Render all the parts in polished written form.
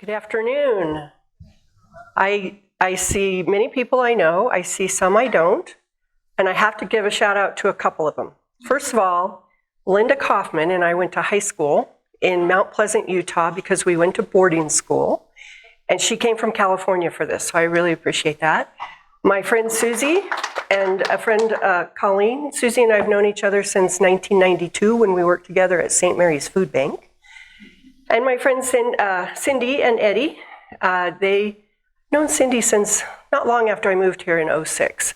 Good afternoon. I see many people I know. I see some I don't. And I have to give a shout out to a couple of them. First of all, Linda Kaufman and I went to high school in Mount Pleasant, Utah, because we went to boarding school. And she came from California for this, so I really appreciate that. My friend Susie and a friend Colleen. Susie and I have known each other since 1992 when we worked together at St. Mary's Food Bank. And my friends Cindy and Eddie, they've known Cindy since not long after I moved here in 06.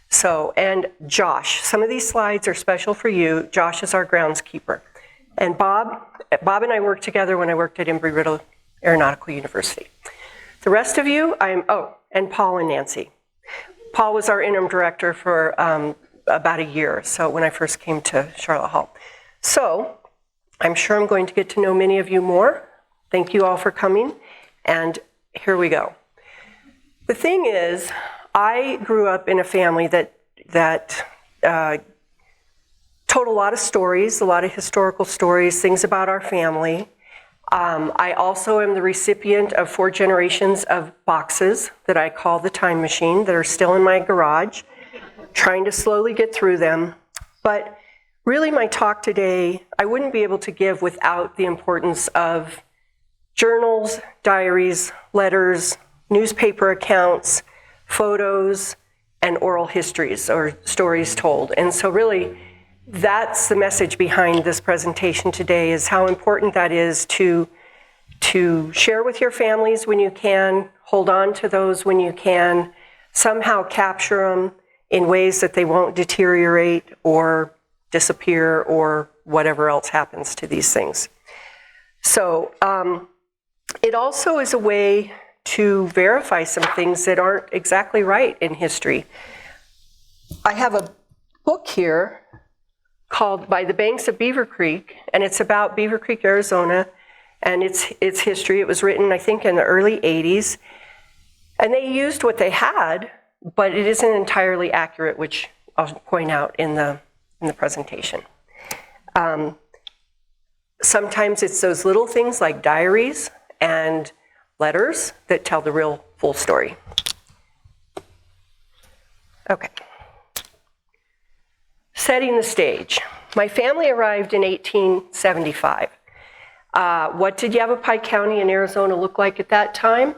So, and Josh, some of these slides are special for you. Josh is our groundskeeper. And Bob and I worked together when I worked at Embry-Riddle Aeronautical University. The rest of you, and Paul and Nancy. Paul was our interim director for about a year, so when I first came to Sharlot Hall. So, I'm sure I'm going to get to know many of you more. Thank you all for coming, and here we go. The thing is, I grew up in a family that told a lot of stories, a lot of historical stories, things about our family. I also am the recipient of 4 generations of boxes that I call the time machine that are still in my garage, trying to slowly get through them. But really my talk today, I wouldn't be able to give without the importance of journals, diaries, letters, newspaper accounts, photos, and oral histories or stories told. And so really, that's the message behind this presentation today, is how important that is to share with your families when you can, hold on to those when you can, somehow capture them in ways that they won't deteriorate or disappear or whatever else happens to these things. So it also is a way to verify some things that aren't exactly right in history. I have a book here called By the Banks of Beaver Creek, and it's about Beaver Creek, Arizona, and its history. It was written, I think, in the early 80s, and they used what they had, but it isn't entirely accurate, which I'll point out in the presentation. Sometimes it's those little things like diaries and letters that tell the real full story. Okay. Setting the stage. My family arrived in 1875. What did Yavapai County in Arizona look like at that time?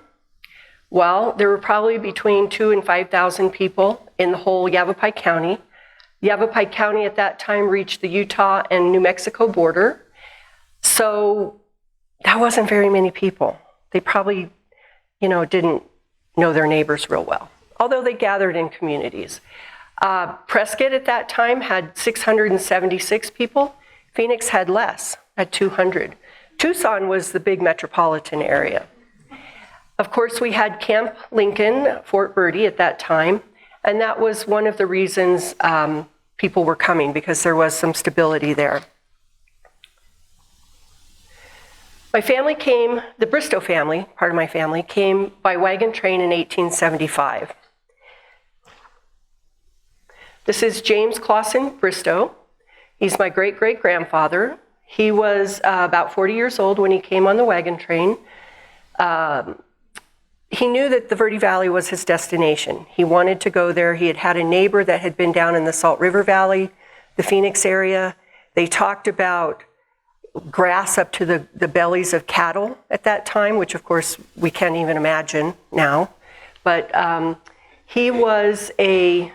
Well, there were probably between 2,000 and 5,000 people in the whole Yavapai County. Yavapai County at that time reached the Utah and New Mexico border. So that wasn't very many people. They probably, didn't know their neighbors real well, although they gathered in communities. Prescott at that time had 676 people. Phoenix had less, at 200. Tucson was the big metropolitan area. Of course, we had Camp Lincoln, Fort Verde at that time, and that was one of the reasons people were coming, because there was some stability there. My family came, the Bristow family, part of my family, came by wagon train in 1875. This is James Clausen Bristow. He's my great-great-grandfather. He was about 40 years old when he came on the wagon train. He knew that the Verde Valley was his destination. He wanted to go there. He had had a neighbor that had been down in the Salt River Valley, the Phoenix area. They talked about grass up to the bellies of cattle at that time, which of course we can't even imagine now. But he was a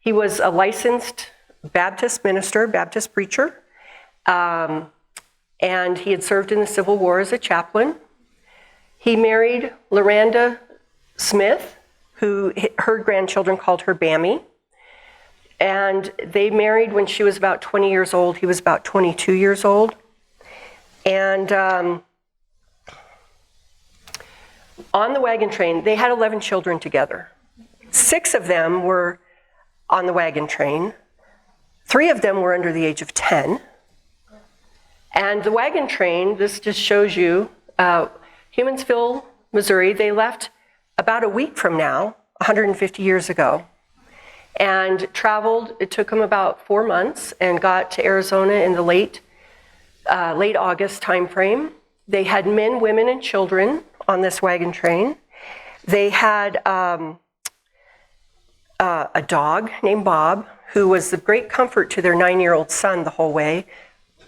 licensed Baptist minister, Baptist preacher, and he had served in the Civil War as a chaplain. He married Loranda Smith, who her grandchildren called her Bammy. And they married when she was about 20 years old. He was about 22 years old. And on the wagon train, they had 11 children together. 6 of them were on the wagon train. 3 of them were under the age of 10. And the wagon train, this just shows you, Humansville, Missouri, they left about a week from now, 150 years ago, and traveled. It took them about 4 months and got to Arizona in the late August timeframe. They had men, women, and children on this wagon train. They had a dog named Bob, who was of great comfort to their 9-year-old son the whole way.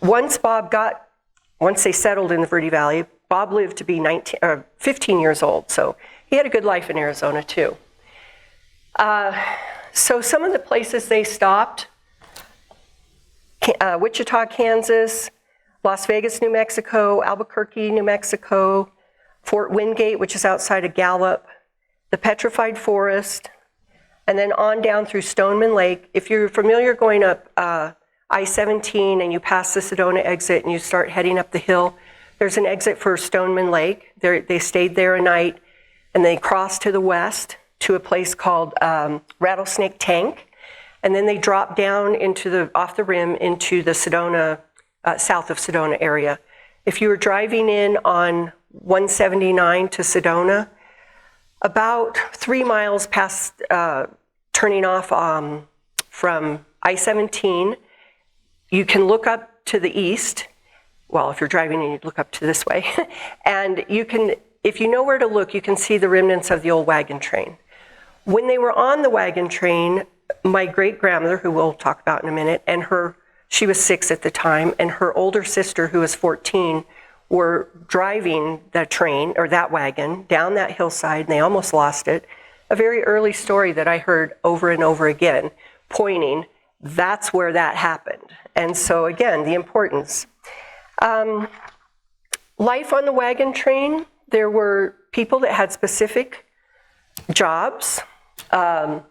Once they settled in the Verde Valley, Bob lived to be 15 years old, so he had a good life in Arizona too. So some of the places they stopped, Wichita, Kansas, Las Vegas, New Mexico, Albuquerque, New Mexico, Fort Wingate, which is outside of Gallup, the Petrified Forest, and then on down through Stoneman Lake. If you're familiar going up I-17 and you pass the Sedona exit and you start heading up the hill, there's an exit for Stoneman Lake. They stayed there a night, and they crossed to the west to a place called Rattlesnake Tank, and then they dropped down off the rim into the Sedona, south of Sedona area. If you were driving in on 179 to Sedona, about 3 miles past turning off from I-17, you can look up to the east. Well, if you're driving in, you'd look up to this way. And you can, if you know where to look, you can see the remnants of the old wagon train. When they were on the wagon train, my great-grandmother, who we'll talk about in a minute, and she was 6 at the time, and her older sister, who was 14, were driving that train, or that wagon, down that hillside, and they almost lost it. A very early story that I heard over and over again, pointing, that's where that happened. And so again, the importance. Life on the wagon train, there were people that had specific jobs. There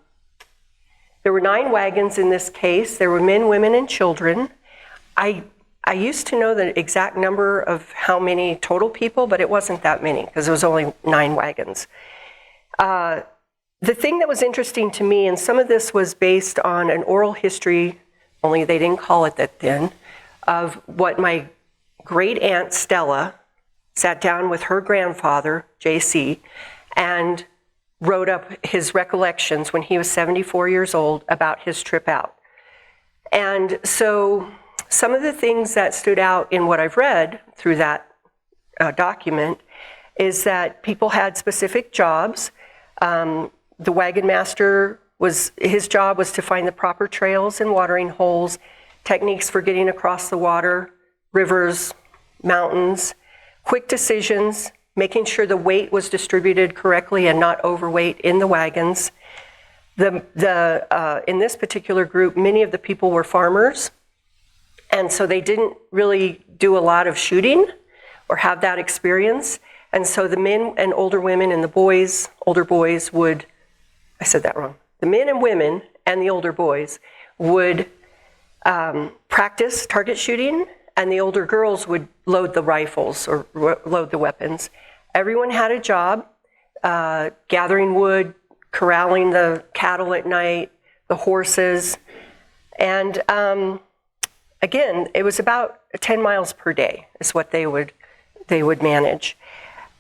were 9 wagons in this case. There were men, women, and children. I used to know the exact number of how many total people, but it wasn't that many because it was only 9 wagons. The thing that was interesting to me, and some of this was based on an oral history, only they didn't call it that then, of what my great aunt Stella sat down with her grandfather, J.C., and wrote up his recollections when he was 74 years old about his trip out. And so some of the things that stood out in what I've read through that document is that people had specific jobs. The wagon master, his job was to find the proper trails and watering holes, techniques for getting across the water, rivers, mountains, quick decisions, making sure the weight was distributed correctly and not overweight in the wagons. In this particular group, many of the people were farmers, and so they didn't really do a lot of shooting or have that experience. And so the men and older women and the boys, older boys would, I said that wrong. The men and women and the older boys would practice target shooting, and the older girls would load the rifles or load the weapons. Everyone had a job, gathering wood, corralling the cattle at night, the horses, and again, it was about 10 miles per day is what they would manage.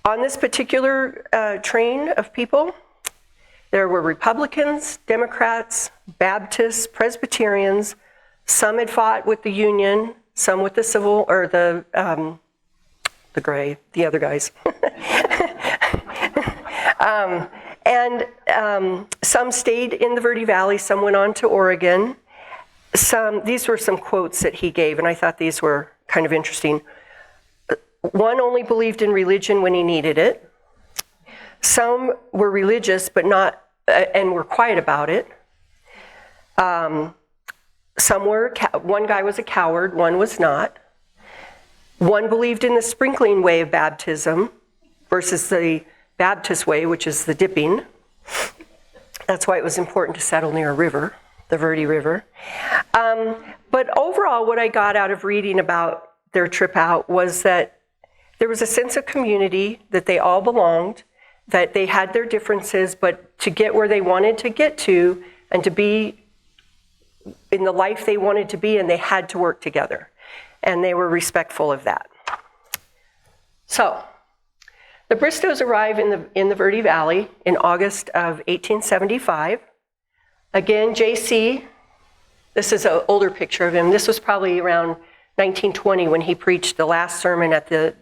On this particular train of people, there were Republicans, Democrats, Baptists, Presbyterians. Some had fought with the Union, some with the civil, or the other guys. Some stayed in the Verde Valley, some went on to Oregon. These were some quotes that he gave, and I thought these were kind of interesting. One only believed in religion when he needed it. Some were religious, but not, and were quiet about it. One guy was a coward, one was not. One believed in the sprinkling way of baptism versus the Baptist way, which is the dipping. That's why it was important to settle near a river, the Verde River. But overall, what I got out of reading about their trip out was that there was a sense of community, that they all belonged, that they had their differences, but to get where they wanted to get to and to be in the life they wanted to be in, they had to work together. And they were respectful of that. So, the Bristows arrive in the Verde Valley in August of 1875. Again, J.C., this is an older picture of him. This was probably around 1920 when he preached the last sermon at the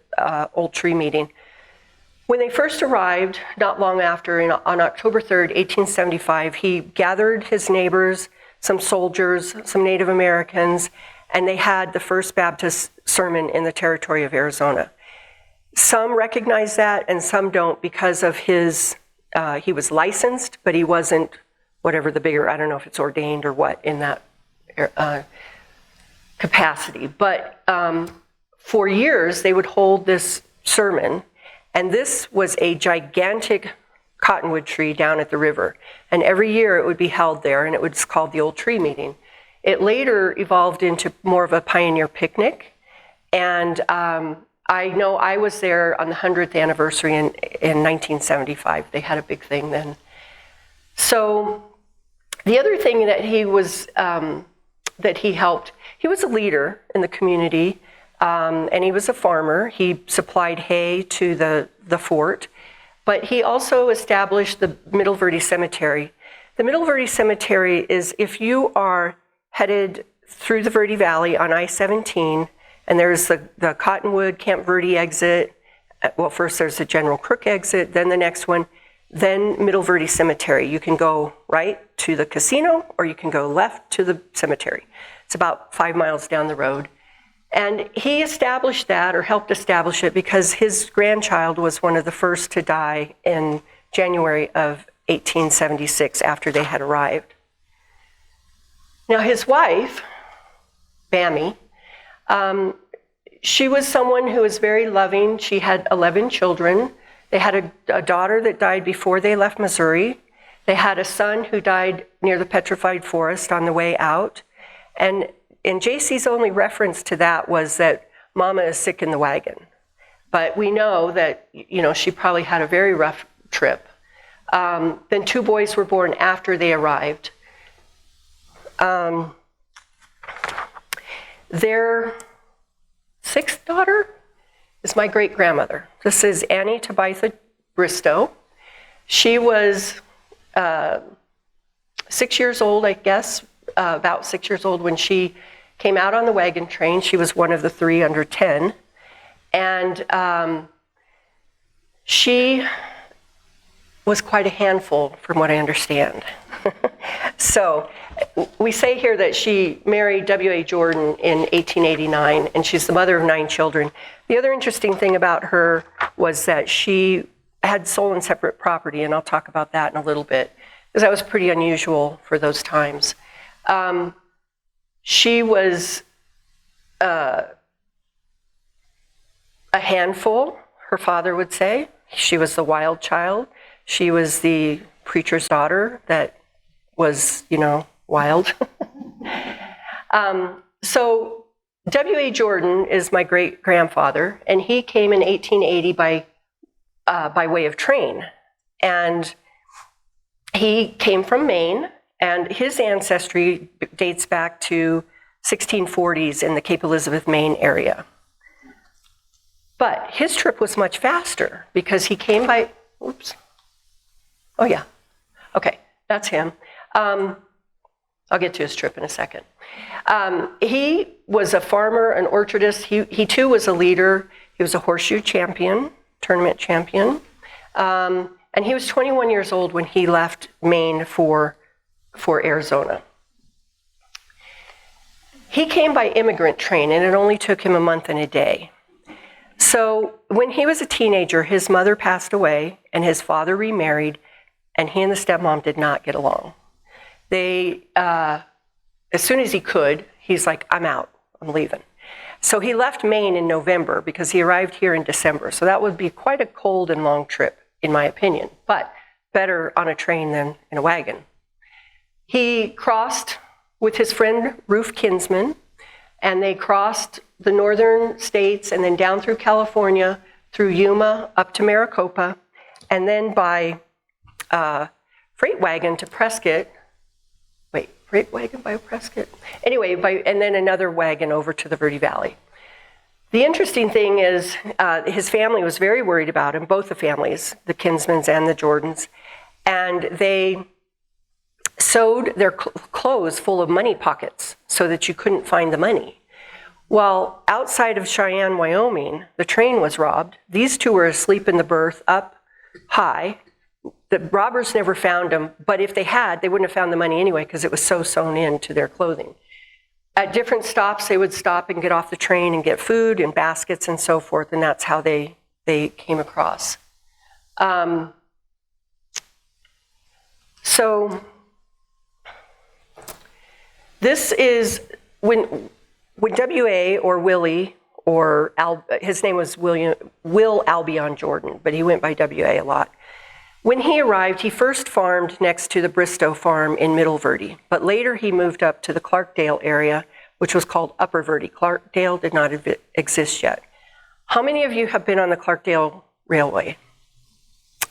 Old Tree Meeting. When they first arrived, not long after, on October 3rd, 1875, he gathered his neighbors, some soldiers, some Native Americans, and they had the first Baptist sermon in the territory of Arizona. Some recognize that and some don't because of his, he was licensed, but he wasn't whatever the bigger, I don't know if it's ordained or what in that capacity. But for years, they would hold this sermon, and this was a gigantic cottonwood tree down at the river. And every year it would be held there, and it was called the Old Tree Meeting. It later evolved into more of a pioneer picnic. And I know I was there on the 100th anniversary in 1975. They had a big thing then. So the other thing that he was, that he helped, he was a leader in the community, and he was a farmer. He supplied hay to the fort, but he also established the Middle Verde Cemetery. The Middle Verde Cemetery is if you are headed through the Verde Valley on I-17, and there's the Cottonwood Camp Verde exit. Well, first there's the General Crook exit, then the next one, then Middle Verde Cemetery. You can go right to the casino, or you can go left to the cemetery. It's about 5 miles down the road. And he established that, or helped establish it, because his grandchild was one of the first to die in January of 1876 after they had arrived. Now his wife, Bammy, she was someone who was very loving. She had 11 children. They had a daughter that died before they left Missouri. They had a son who died near the Petrified Forest on the way out. And JC's only reference to that was that Mama is sick in the wagon. But we know that, you know, she probably had a very rough trip. Then 2 boys were born after they arrived. Their 6th daughter is my great-grandmother. This is Annie Tabitha Bristow. She was 6 years old, I guess, about 6 years old when she came out on the wagon train. She was one of the 3 under 10. And she was quite a handful, from what I understand. So we say here that she married W.A. Jordan in 1889, and she's the mother of 9 children. The other interesting thing about her was that she had sole and separate property, and I'll talk about that in a little bit, because that was pretty unusual for those times. She was a handful, her father would say. She was the wild child. She was the preacher's daughter that was, you know, wild. So W.A. Jordan is my great-grandfather, and he came in 1880 by way of train. And he came from Maine, and his ancestry dates back to 1640s in the Cape Elizabeth, Maine area. But his trip was much faster because he came by, oops. Oh yeah, okay, that's him. I'll get to his trip in a second. He was a farmer, an orchardist. He too was a leader. He was a horseshoe champion, tournament champion. And he was 21 years old when he left Maine for Arizona. He came by immigrant train, and it only took him a month and a day. So when he was a teenager, his mother passed away, and his father remarried, and he and the stepmom did not get along. They, as soon as he could, he's like, I'm out, I'm leaving. So he left Maine in November because he arrived here in December. So that would be quite a cold and long trip, in my opinion, but better on a train than in a wagon. He crossed with his friend Ruth Kinsman, and they crossed the northern states and then down through California, through Yuma, up to Maricopa, and then by freight wagon to Prescott. Wait, freight wagon by Prescott? Anyway, and then another wagon over to the Verde Valley. The interesting thing is his family was very worried about him, both the families, the Kinsmans and the Jordans, and they sewed their clothes full of money pockets so that you couldn't find the money. Well, outside of Cheyenne, Wyoming, the train was robbed. These two were asleep in the berth up high. The robbers never found them, but if they had, they wouldn't have found the money anyway because it was so sewn into their clothing. At different stops, they would stop and get off the train and get food and baskets and so forth, and that's how they came across. So this is when W.A. or Willie, or his name was Will Albion Jordan, but he went by W.A. a lot. When he arrived, he first farmed next to the Bristow farm in Middle Verde, but later he moved up to the Clarkdale area, which was called Upper Verde. Clarkdale did not exist yet. How many of you have been on the Clarkdale Railway?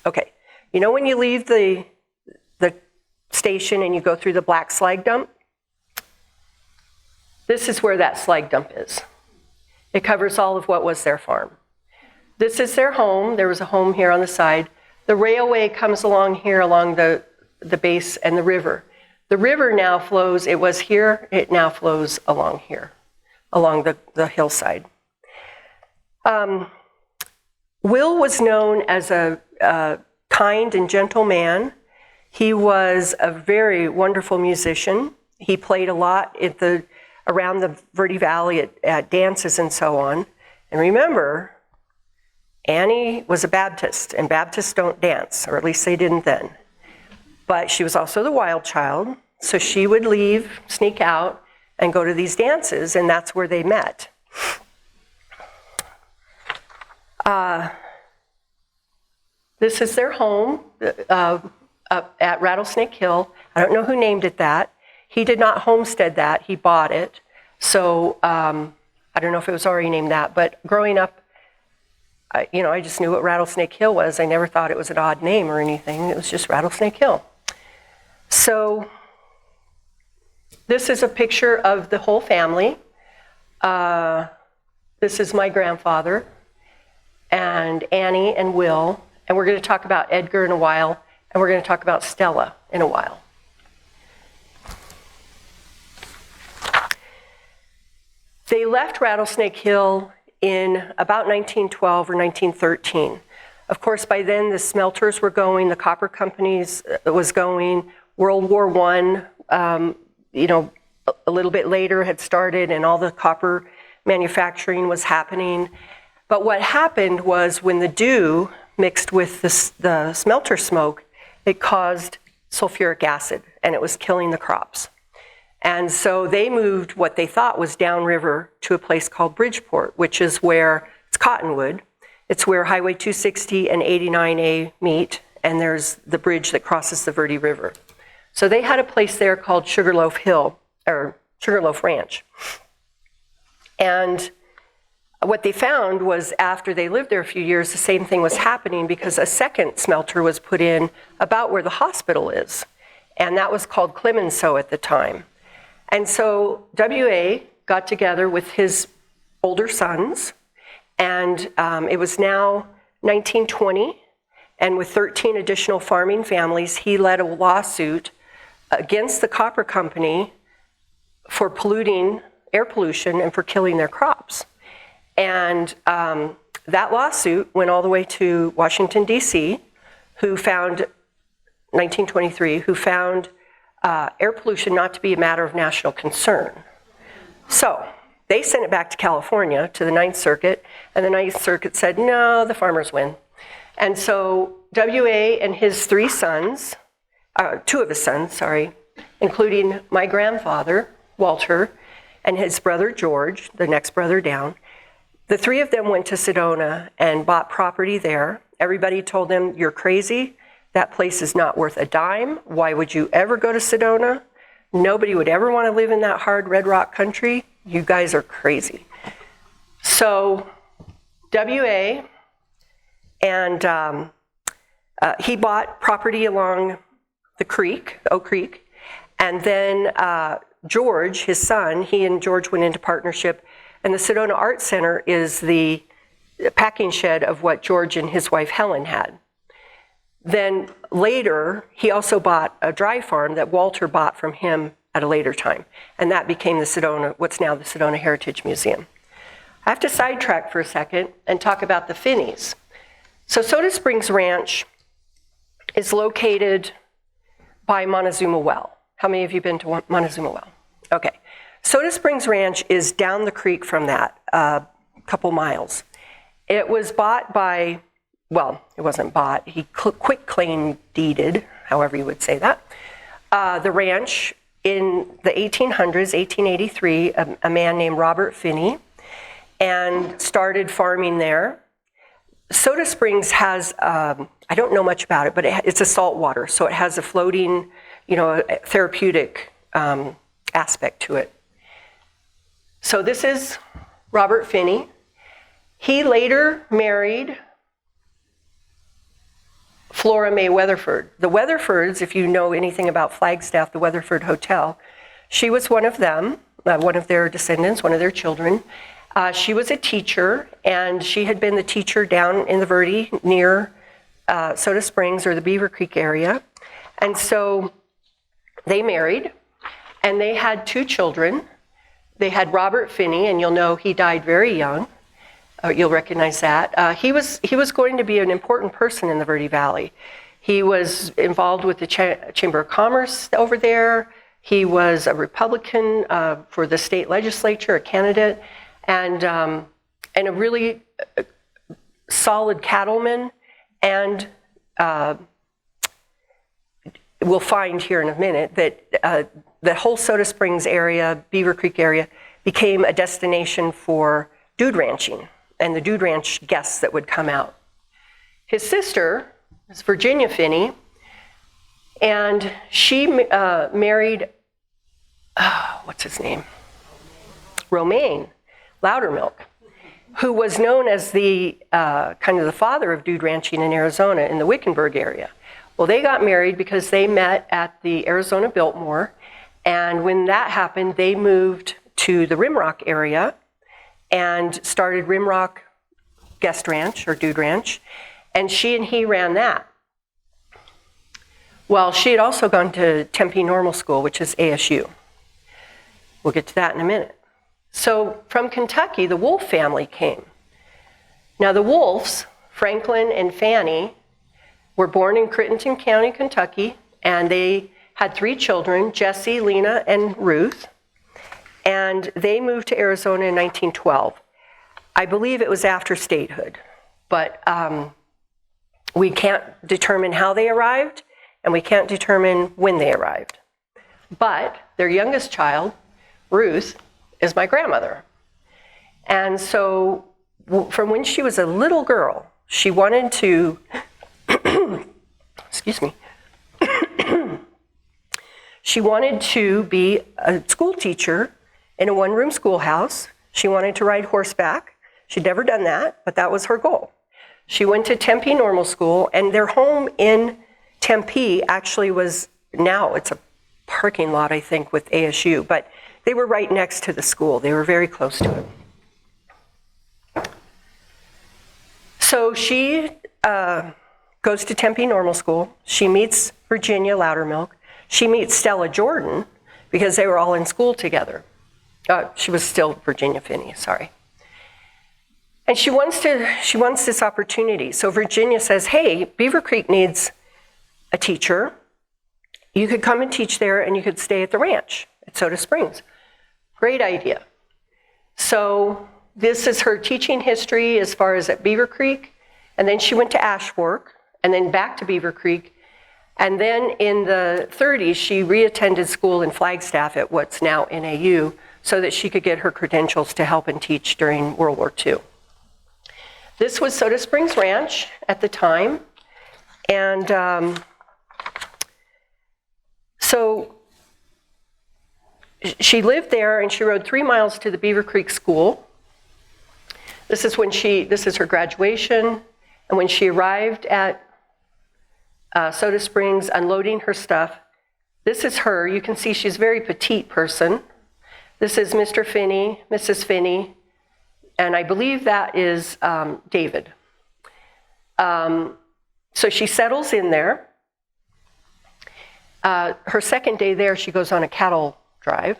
Okay, you know when you leave the station and you go through the black slag dump? This is where that slag dump is. It covers all of what was their farm. This is their home. There was a home here on the side. The railway comes along here, along the base and the river. The river now flows, it was here, it now flows along here, along the hillside. Will was known as a kind and gentle man. He was a very wonderful musician. He played a lot around the Verde Valley at dances and so on. And remember, Annie was a Baptist, and Baptists don't dance, or at least they didn't then. But she was also the wild child, so she would leave, sneak out, and go to these dances, and that's where they met. This is their home up at Rattlesnake Hill. I don't know who named it that. He did not homestead that, he bought it. So I don't know if it was already named that, but growing up, I just knew what Rattlesnake Hill was. I never thought it was an odd name or anything. It was just Rattlesnake Hill. So this is a picture of the whole family. This is my grandfather and Annie and Will. And we're going to talk about Edgar in a while, and we're going to talk about Stella in a while. They left Rattlesnake Hill in about 1912 or 1913. Of course, by then the smelters were going, the copper companies was going, World War I, a little bit later had started, and all the copper manufacturing was happening. But what happened was when the dew mixed with the smelter smoke, it caused sulfuric acid, and it was killing the crops. And so they moved what they thought was downriver to a place called Bridgeport, which is where it's Cottonwood. It's where Highway 260 and 89A meet, and there's the bridge that crosses the Verde River. So they had a place there called Sugarloaf Hill, or Sugarloaf Ranch. And what they found was after they lived there a few years, the same thing was happening because a second smelter was put in about where the hospital is. And that was called Clemenceau at the time. And so W.A. got together with his older sons, and it was now 1920, and with 13 additional farming families, he led a lawsuit against the copper company for polluting, air pollution, and for killing their crops. And that lawsuit went all the way to Washington, D.C., who found, 1923, who found air pollution not to be a matter of national concern. So they sent it back to California, to the Ninth Circuit, and the Ninth Circuit said, no, the farmers win. And so W.A. and his three sons, two of his sons, including my grandfather, Walter, and his brother, George, the next brother down, the three of them went to Sedona and bought property there. Everybody told them, you're crazy. That place is not worth a dime. Why would you ever go to Sedona? Nobody would ever want to live in that hard red rock country. You guys are crazy. So W.A. and he bought property along the creek, Oak Creek, and then George, his son, he and George went into partnership, and the Sedona Art Center is the packing shed of what George and his wife Helen had. Then later, he also bought a dry farm that Walter bought from him at a later time. And that became the Sedona, what's now the Sedona Heritage Museum. I have to sidetrack for a second and talk about the Finneys. So Soda Springs Ranch is located by Montezuma Well. How many of you been to Montezuma Well? Okay. Soda Springs Ranch is down the creek from that, a couple miles. It was bought by, well, it wasn't bought, he quit claim deeded, however you would say that, the ranch in the 1800s, 1883, a man named Robert Finney, and started farming there. Soda Springs has, I don't know much about it, but it's a salt water, so it has a floating, therapeutic aspect to it. So this is Robert Finney. He later married Flora Mae Weatherford. The Weatherfords, if you know anything about Flagstaff, the Weatherford Hotel, she was one of them, one of their descendants, one of their children. She was a teacher, and she had been the teacher down in the Verde near Soda Springs or the Beaver Creek area. And so they married, and they had 2 children. They had Robert Finney, and you'll know he died very young. You'll recognize that. He was going to be an important person in the Verde Valley. He was involved with the Chamber of Commerce over there. He was a Republican for the state legislature, a candidate, and a really solid cattleman. And we'll find here in a minute that the whole Soda Springs area, Beaver Creek area, became a destination for dude ranching and the dude ranch guests that would come out. His sister is Virginia Finney, and she married, what's his name? Romaine Loudermilk, who was known as the kind of the father of dude ranching in Arizona in the Wickenburg area. Well, they got married because they met at the Arizona Biltmore, and when that happened, they moved to the Rimrock area and started Rimrock Guest Ranch or Dude Ranch, and she and he ran that. Well, she had also gone to Tempe Normal School, which is ASU. We'll get to that in a minute. So from Kentucky, the Wolf family came. Now the Wolfs, Franklin and Fanny, were born in Crittenton County, Kentucky, and they had 3 children, Jesse, Lena, and Ruth. And they moved to Arizona in 1912. I believe it was after statehood, but we can't determine how they arrived, and we can't determine when they arrived. But their youngest child, Ruth, is my grandmother. And so from when she was a little girl, she wanted to, excuse me, she wanted to be a school teacher in a one-room schoolhouse. She wanted to ride horseback. She'd never done that, but that was her goal. She went to Tempe Normal School, and their home in Tempe actually was, now it's a parking lot, I think, with ASU, but they were right next to the school. They were very close to it. So she goes to Tempe Normal School. She meets Virginia Loudermilk. She meets Stella Jordan because they were all in school together. She was still Virginia Finney, sorry. And she wants this opportunity. So Virginia says, hey, Beaver Creek needs a teacher. You could come and teach there, and you could stay at the ranch at Soda Springs. Great idea. So this is her teaching history as far as at Beaver Creek, and then she went to Ashfork, and then back to Beaver Creek. And then in the 30s, she reattended school in Flagstaff at what's now NAU so that she could get her credentials to help and teach during World War II. This was Soda Springs Ranch at the time. And so she lived there, and she rode 3 miles to the Beaver Creek School. This is her graduation. And when she arrived at Soda Springs, unloading her stuff, this is her. You can see she's a very petite person. This is Mr. Finney, Mrs. Finney, and I believe that is David. So she settles in there. Her second day there, she goes on a cattle drive.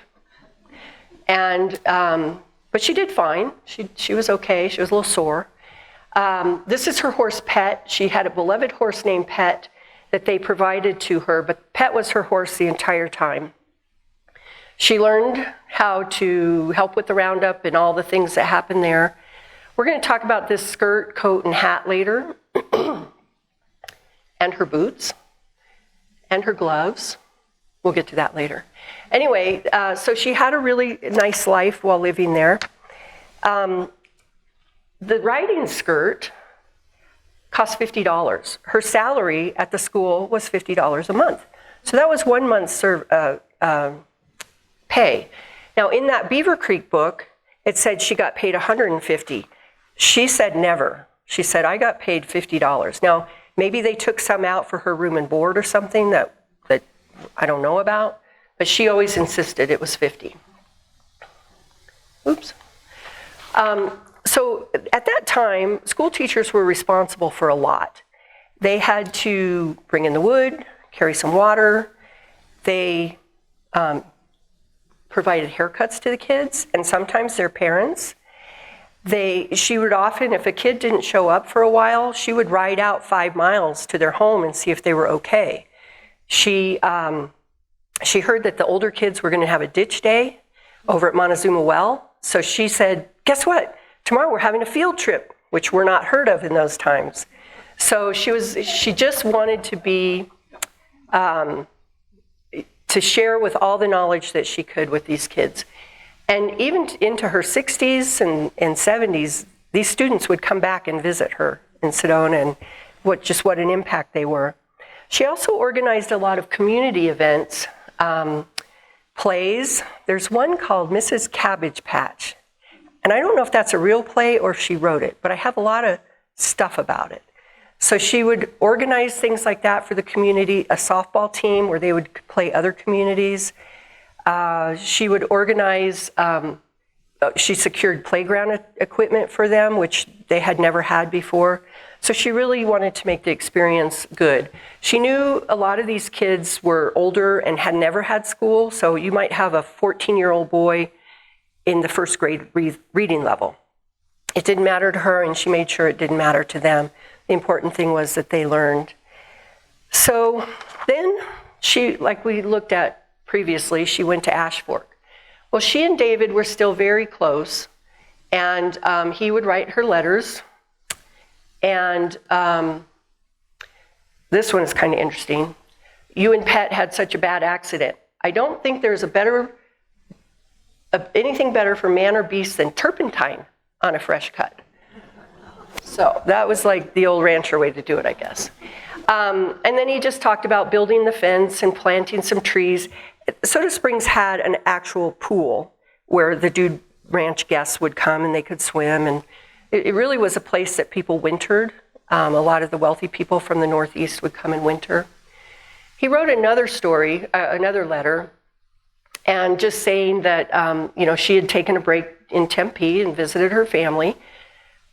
And, but she did fine. She was okay. She was a little sore. This is her horse, Pet. She had a beloved horse named Pet that they provided to her, but Pet was her horse the entire time. She learned how to help with the roundup and all the things that happened there. We're going to talk about this skirt, coat, and hat later, and her boots, and her gloves. We'll get to that later. Anyway, so she had a really nice life while living there. The riding skirt cost $50. Her salary at the school was $50 a month. So that was 1 month's pay. Now, in that Beaver Creek book, it said she got paid $150. She said never. She said, I got paid $50. Now, maybe they took some out for her room and board or something that I don't know about, but she always insisted it was $50. Oops. So at that time, school teachers were responsible for a lot. They had to bring in the wood, carry some water. They provided haircuts to the kids and sometimes their parents. She would often, if a kid didn't show up for a while, she would ride out 5 miles to their home and see if they were okay. She heard that the older kids were going to have a ditch day over at Montezuma Well. So she said, guess what? Tomorrow we're having a field trip, which were not heard of in those times. So she just wanted to be, to share with all the knowledge that she could with these kids. And even into her 60s and 70s, these students would come back and visit her in Sedona, and what an impact they were. She also organized a lot of community events, plays. There's one called Mrs. Cabbage Patch. And I don't know if that's a real play or if she wrote it, but I have a lot of stuff about it. So she would organize things like that for the community, a softball team where they would play other communities. She would organize, she secured playground equipment for them, which they had never had before. So she really wanted to make the experience good. She knew a lot of these kids were older and had never had school, so you might have a 14-year-old boy in the first grade reading level. It didn't matter to her, and she made sure it didn't matter to them. The important thing was that they learned. So then she, like we looked at previously, she went to Ash Fork. Well, she and David were still very close, and he would write her letters. And this one is kind of interesting. You and Pet had such a bad accident. I don't think there's anything better for man or beast than turpentine on a fresh cut. So that was like the old rancher way to do it, I guess. And then he just talked about building the fence and planting some trees. Soda Springs had an actual pool where the Dude Ranch guests would come and they could swim. And it really was a place that people wintered. A lot of the wealthy people from the Northeast would come and winter. He wrote another story, another letter, and just saying that she had taken a break in Tempe and visited her family.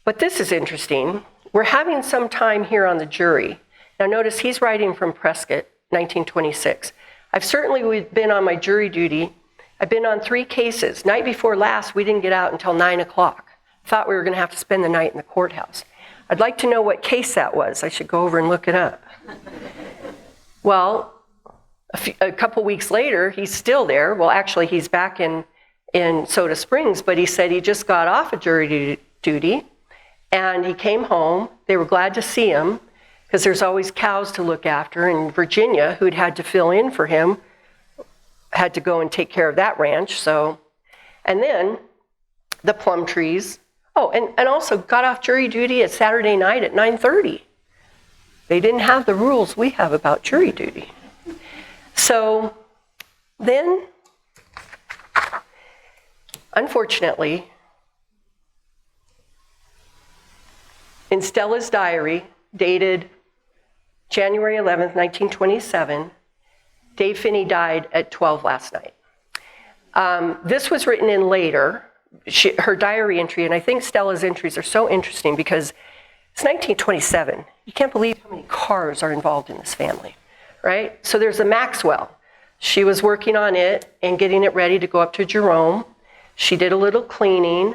But this is interesting. We're having some time here on the jury. Now notice he's writing from Prescott, 1926. I've certainly been on my jury duty. I've been on 3 cases. Night before last, we didn't get out until 9 o'clock. Thought we were going to have to spend the night in the courthouse. I'd like to know what case that was. I should go over and look it up. Well, a couple weeks later, he's still there. Well, actually, he's back in Soda Springs, but he said he just got off of jury duty, and he came home. They were glad to see him, because there's always cows to look after, and Virginia, who'd had to fill in for him, had to go and take care of that ranch. And then the plum trees. Oh, and also got off jury duty at Saturday night at 9:30. They didn't have the rules we have about jury duty. So then, unfortunately, in Stella's diary, dated January 11th, 1927, Dave Finney died at 12 last night. This was written in later, her diary entry, and I think Stella's entries are so interesting because it's 1927. You can't believe how many cars are involved in this family, right? So there's a Maxwell. She was working on it and getting it ready to go up to Jerome. She did a little cleaning.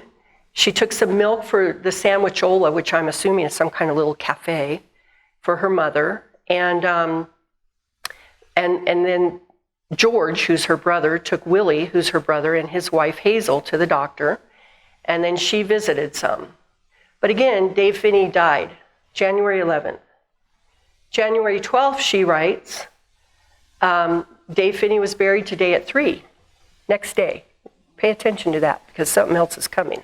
She took some milk for the sandwichola, which I'm assuming is some kind of little cafe, for her mother. And then George, who's her brother, took Willie, who's her brother, and his wife Hazel to the doctor. And then she visited some. But again, Dave Finney died January 11th. January 12th, she writes, Dave Finney was buried today at 3, next day. Pay attention to that because something else is coming.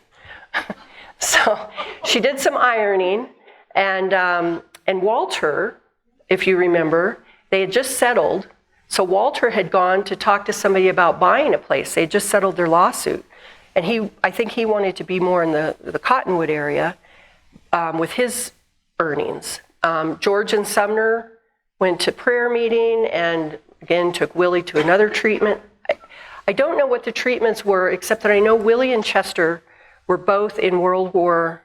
So she did some ironing, and Walter, if you remember, they had just settled. So Walter had gone to talk to somebody about buying a place. They had just settled their lawsuit. And I think he wanted to be more in the Cottonwood area with his earnings. George and Sumner went to prayer meeting and again took Willie to another treatment. I don't know what the treatments were, except that I know Willie and Chester were both in World War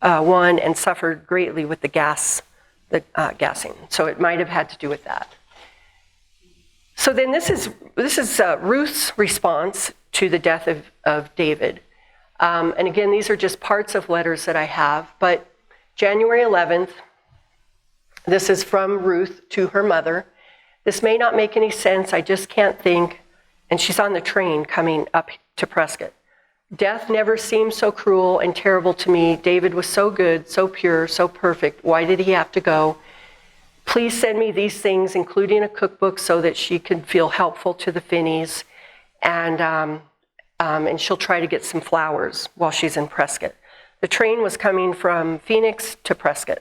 I and suffered greatly with the gassing. So it might have had to do with that. So then this is Ruth's response to the death of David. And again, these are just parts of letters that I have. But January 11th, this is from Ruth to her mother. This may not make any sense. I just can't think. And she's on the train coming up to Prescott. Death never seemed so cruel and terrible to me. David was so good, so pure, so perfect. Why did he have to go? Please send me these things, including a cookbook, so that she can feel helpful to the Finneys. And she'll try to get some flowers while she's in Prescott. The train was coming from Phoenix to Prescott.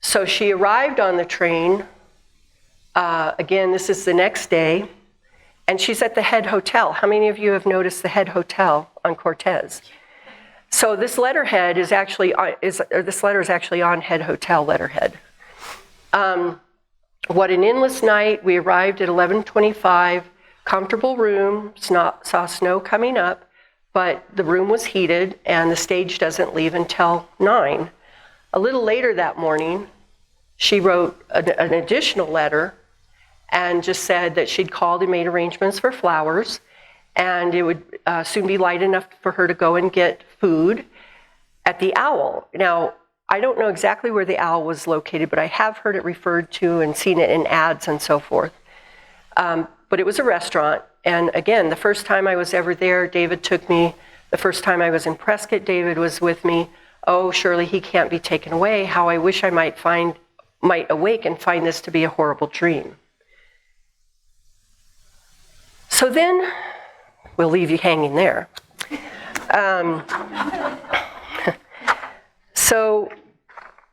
So she arrived on the train. Again, this is the next day. And she's at the Head Hotel. How many of you have noticed the Head Hotel on Cortez? So this letterhead is actually this letter is actually on Head Hotel letterhead. What an endless night. We arrived at 11:25. Comfortable room. Saw snow coming up, but the room was heated, and the stage doesn't leave until 9. A little later that morning, she wrote an additional letter and just said that she'd called and made arrangements for flowers, and it would soon be light enough for her to go and get food at the Owl. Now, I don't know exactly where the Owl was located, but I have heard it referred to and seen it in ads and so forth. But it was a restaurant, and again, the first time I was ever there, David took me. The first time I was in Prescott, David was with me. Oh, surely he can't be taken away. How I wish I might awake and find this to be a horrible dream. So then, we'll leave you hanging there. So,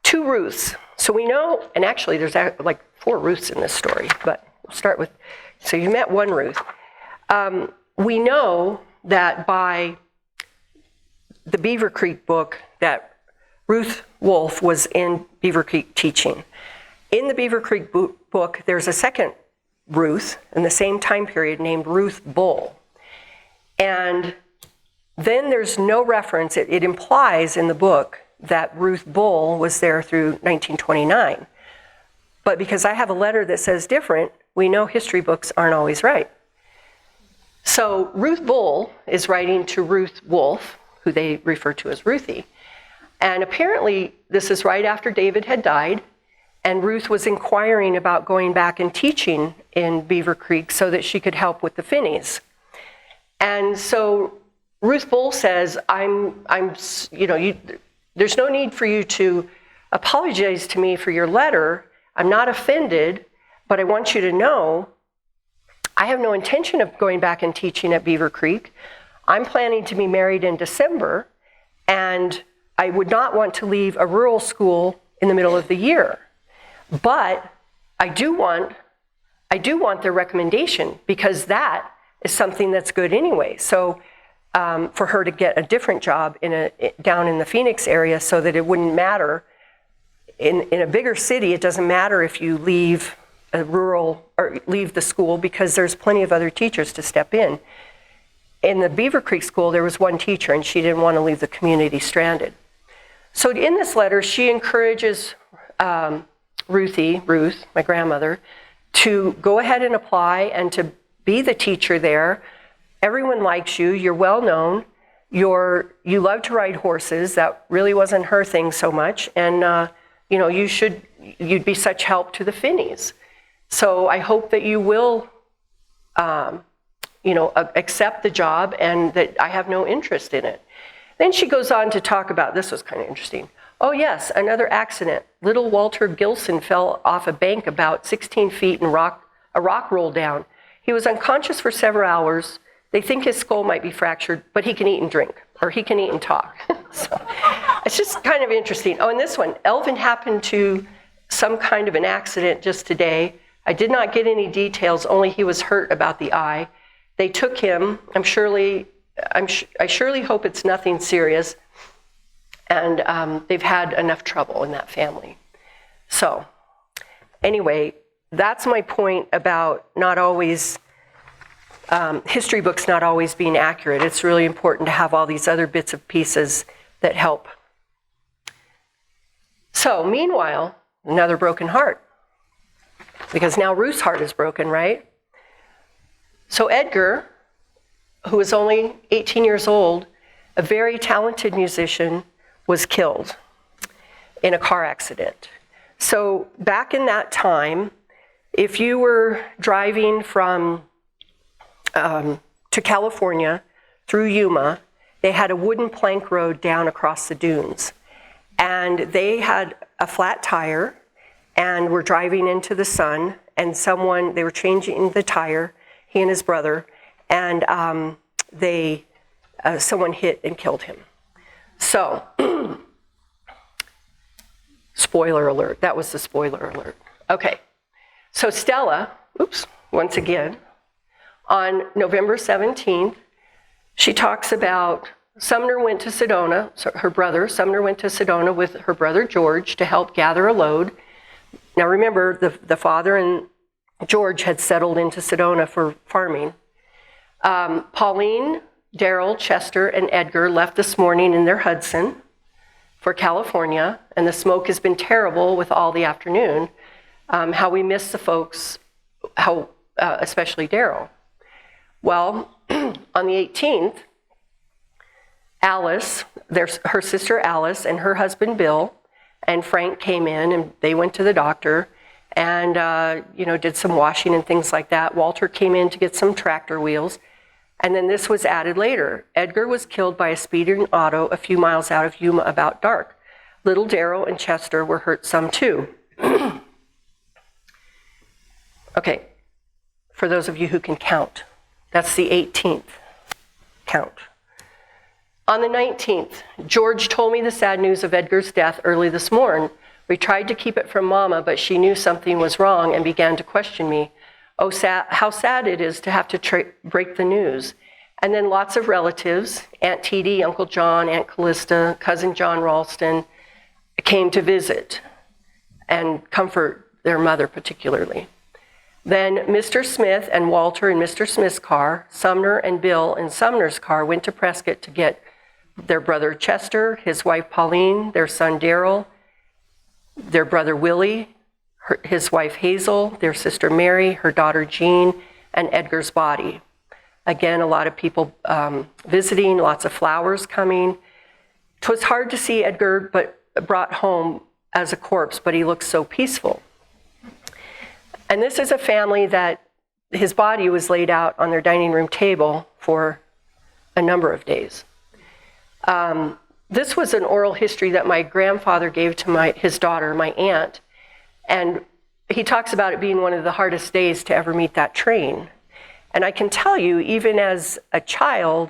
2 Ruths. So we know, and actually there's like 4 Ruths in this story, but we'll start with, so you met one Ruth. We know that by the Beaver Creek book that Ruth Wolf was in Beaver Creek teaching. In the Beaver Creek book, there's a second Ruth in the same time period named Ruth Bull. And then there's no reference, it implies in the book that Ruth Bull was there through 1929. But because I have a letter that says different, we know history books aren't always right. So Ruth Bull is writing to Ruth Wolf, who they refer to as Ruthie. And apparently this is right after David had died, and Ruth was inquiring about going back and teaching in Beaver Creek so that she could help with the Finneys. And so Ruth Bull says, there's no need for you to apologize to me for your letter. I'm not offended, but I want you to know I have no intention of going back and teaching at Beaver Creek. I'm planning to be married in December, and I would not want to leave a rural school in the middle of the year. But I do want their recommendation, because that is something that's good anyway. So for her to get a different job down in the Phoenix area, so that it wouldn't matter. In a bigger city, it doesn't matter if you leave a rural or leave the school, because there's plenty of other teachers to step in. In the Beaver Creek school, there was one teacher, and she didn't want to leave the community stranded. So in this letter, she encourages Ruth, my grandmother, to go ahead and apply and to be the teacher there. Everyone likes you. You're well known. You love to ride horses. That really wasn't her thing so much. And, you'd be such help to the Finneys. So I hope that you will, accept the job and that I have no interest in it. Then she goes on to talk about, this was kind of interesting. Oh yes, another accident. Little Walter Gilson fell off a bank about 16 feet and a rock rolled down. He was unconscious for several hours. They think his skull might be fractured, but he can eat and drink, or he can eat and talk. So it's just kind of interesting. Oh, and this one, Elvin happened to some kind of an accident just today. I did not get any details, only he was hurt about the eye. They took him. I surely hope it's nothing serious. And they've had enough trouble in that family. So anyway, that's my point about not always, history books not always being accurate. It's really important to have all these other bits of pieces that help. So meanwhile, another broken heart. Because now Ruth's heart is broken, right? So Edgar, who was only 18 years old, a very talented musician, was killed in a car accident. So back in that time, if you were driving from to California through Yuma, they had a wooden plank road down across the dunes. And they had a flat tire and were driving into the sun, and they were changing the tire, he and his brother, and someone hit and killed him. So, spoiler alert, that was the spoiler alert. Okay, so Stella, once again, on November 17th, she talks about Sumner went to Sedona, so Sumner went to Sedona with her brother George to help gather a load. Now remember, the father and George had settled into Sedona for farming. Pauline, Daryl, Chester, and Edgar left this morning in their Hudson for California, and the smoke has been terrible with all the afternoon. How we miss the folks, especially Daryl. Well, on the 18th, Alice, her sister Alice, and her husband Bill, and Frank came in, and they went to the doctor and did some washing and things like that. Walter came in to get some tractor wheels. And then this was added later. Edgar was killed by a speeding auto a few miles out of Yuma about dark. Little Daryl and Chester were hurt some too. Okay, for those of you who can count, that's the 18th count. On the 19th, George told me the sad news of Edgar's death early this morning. We tried to keep it from Mama, but she knew something was wrong and began to question me. Oh, how sad it is to have to break the news. And then lots of relatives, Aunt T.D., Uncle John, Aunt Callista, Cousin John Ralston, came to visit and comfort their mother particularly. Then Mr. Smith and Walter in Mr. Smith's car, Sumner and Bill in Sumner's car went to Prescott to get their brother Chester, his wife Pauline, their son Daryl, their brother Willie, his wife Hazel, their sister Mary, her daughter Jean, and Edgar's body. Again, a lot of people visiting, lots of flowers coming. It was hard to see Edgar brought home as a corpse, but he looked so peaceful. And this is a family that his body was laid out on their dining room table for a number of days. This was an oral history that my grandfather gave to his daughter, my aunt, and he talks about it being one of the hardest days to ever meet that train. And I can tell you, even as a child,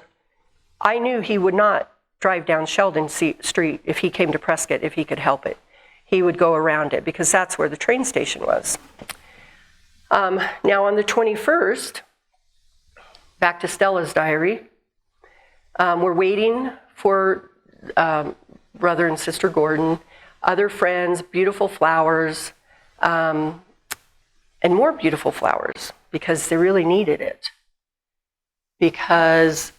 I knew he would not drive down Sheldon Street if he came to Prescott, if he could help it. He would go around it because that's where the train station was. Now on the 21st, back to Stella's diary, we're waiting for brother and sister Gordon, other friends, beautiful flowers, and more beautiful flowers because they really needed it. Because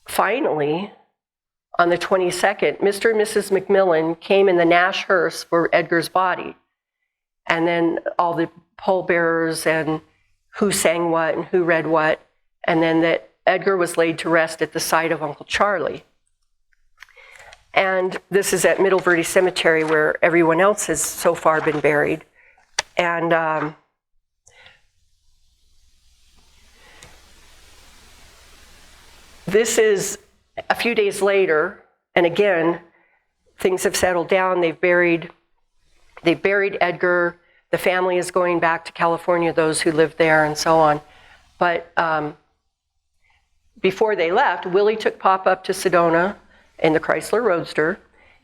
finally, on the 22nd, Mr. and Mrs. McMillan came in the Nash hearse for Edgar's body. And then all the pallbearers and who sang what and who read what, and then that Edgar was laid to rest at the site of Uncle Charlie. And this is at Middle Verde Cemetery, where everyone else has so far been buried. And this is a few days later, and again, things have settled down. They've buried Edgar. The family is going back to California, those who lived there, and so on. But before they left, Willie took Pop up to Sedona in the Chrysler Roadster,